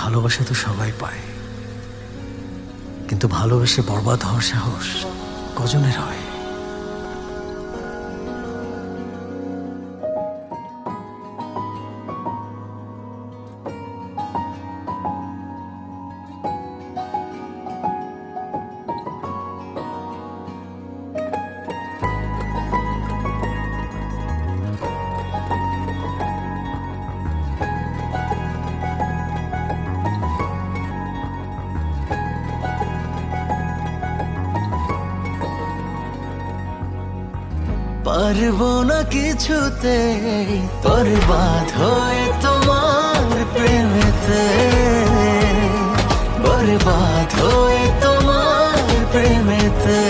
ভালোবাসা তো সবাই পায়, কিন্তু ভালোবেসে বরবাদ হওয়ার সাহস কজনের হয়? পারবো না কিছুতে বরবাদ হয়ে তোমার প্রেমেতে, বরবাদ হয়ে তোমার প্রেমেতে।